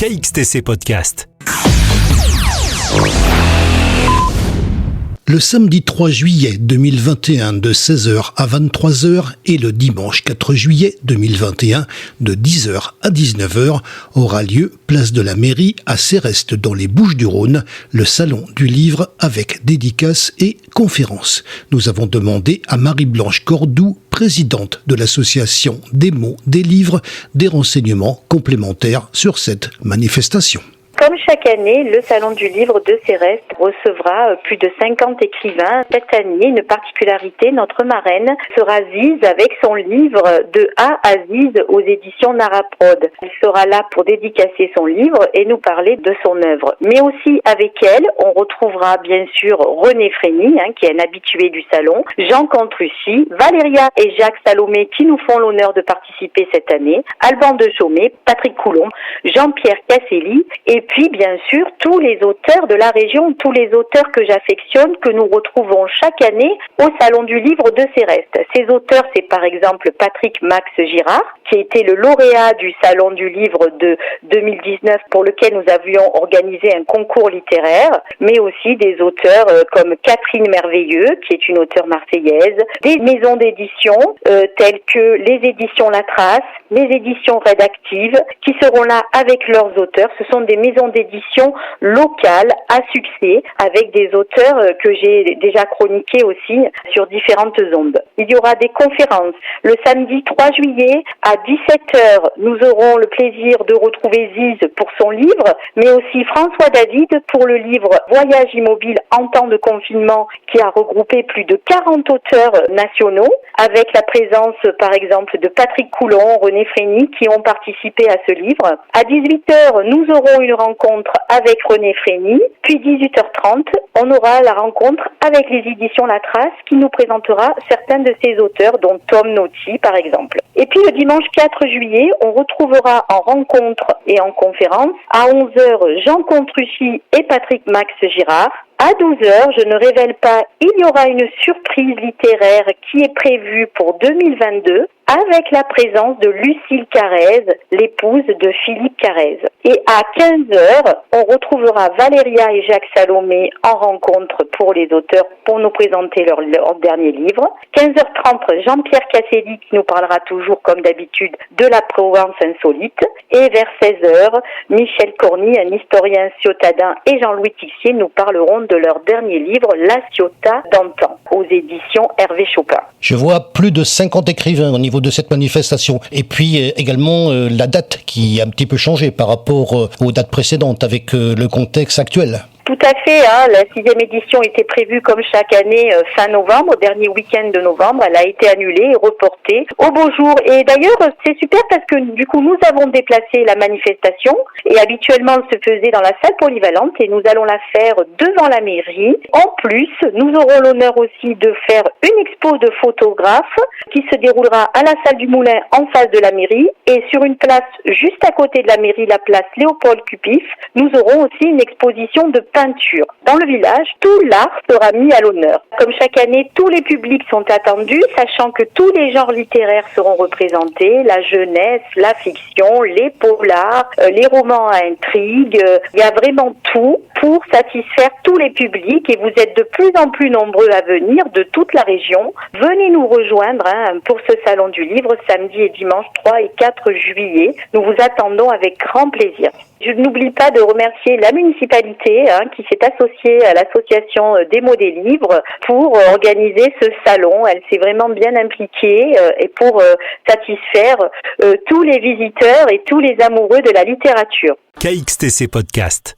KXTC Podcast. Le samedi 3 juillet 2021 de 16h à 23h et le dimanche 4 juillet 2021 de 10h à 19h aura lieu place de la Mairie à Céreste dans les Bouches-du-Rhône, le salon du livre avec dédicaces et conférences. Nous avons demandé à Marie-Blanche Cordoue, présidente de l'association des mots, des livres, des renseignements complémentaires sur cette manifestation. Comme chaque année, le Salon du Livre de Céreste recevra plus de 50 écrivains. Cette année, une particularité, notre marraine sera Ziz avec son livre de A à Ziz aux éditions Naraprod. Elle sera là pour dédicacer son livre et nous parler de son œuvre. Mais aussi avec elle, on retrouvera bien sûr René Frény, qui est un habitué du salon, Jean Contrucci, Valéria et Jacques Salomé qui nous font l'honneur de participer cette année, Alban de Chaumet, Patrick Coulon, Jean-Pierre Casselli et puis, bien sûr, tous les auteurs de la région, tous les auteurs que j'affectionne, que nous retrouvons chaque année au Salon du Livre de Céreste. Ces auteurs, c'est par exemple Patrick Max Girard, qui a été le lauréat du Salon du Livre de 2019, pour lequel nous avions organisé un concours littéraire, mais aussi des auteurs comme Catherine Merveilleux, qui est une auteure marseillaise, des maisons d'édition telles que les éditions La Trace, les éditions Rédactives, qui seront là avec leurs auteurs. Ce sont des maisons d'édition locales à succès avec des auteurs que j'ai déjà chroniqués aussi sur différentes ondes. Il y aura des conférences. Le samedi 3 juillet à 17h, nous aurons le plaisir de retrouver Ziz pour son livre, mais aussi François David pour le livre Voyage immobile en temps de confinement qui a regroupé plus de 40 auteurs nationaux avec la présence par exemple de Patrick Coulon, René Frény qui ont participé à ce livre. À 18h, nous aurons une rencontre avec René Frény, puis 18h30, on aura la rencontre avec les éditions La Trace qui nous présentera certains de ses auteurs, dont Tom Naughty par exemple. Et puis le dimanche 4 juillet, on retrouvera en rencontre et en conférence à 11h Jean Contrucci et Patrick Max Girard. À 12h, je ne révèle pas, il y aura une surprise littéraire qui est prévue pour 2022 avec la présence de Lucille Carrez, l'épouse de Philippe Carrez. Et à 15h, on retrouvera Valéria et Jacques Salomé en rencontre pour les auteurs pour nous présenter leur dernier livre. 15h30, Jean-Pierre Casselli qui nous parlera toujours comme d'habitude de la Provence insolite. Et vers 16h, Michel Corny, un historien ciotadin, et Jean-Louis Tixier nous parleront de leur dernier livre, La Ciotat d'antan, aux éditions Hervé Chopin. Je vois plus de 50 écrivains au niveau de cette manifestation. Et puis également la date qui a un petit peu changé par rapport aux dates précédentes avec le contexte actuel. Tout à fait, la 6e édition était prévue comme chaque année fin novembre, dernier week-end de novembre. Elle a été annulée et reportée au beau jour. Et d'ailleurs, c'est super parce que du coup, nous avons déplacé la manifestation et habituellement, elle se faisait dans la salle polyvalente et nous allons la faire devant la mairie. En plus, nous aurons l'honneur aussi de faire une expo de photographes qui se déroulera à la salle du Moulin en face de la mairie et sur une place juste à côté de la mairie, la place Léopold Cupif, nous aurons aussi une exposition de peinture. Dans le village, tout l'art sera mis à l'honneur. Comme chaque année, tous les publics sont attendus, sachant que tous les genres littéraires seront représentés, la jeunesse, la fiction, les polars, les romans à intrigue. Il y a vraiment tout pour satisfaire tous les publics et vous êtes de plus en plus nombreux à venir de toute la région. Venez nous rejoindre pour ce salon du livre samedi et dimanche 3 et 4 juillet. Nous vous attendons avec grand plaisir. Je n'oublie pas de remercier la municipalité qui s'est associée à l'association des mots des livres pour organiser ce salon. Elle s'est vraiment bien impliquée et pour satisfaire tous les visiteurs et tous les amoureux de la littérature. KXTC Podcast.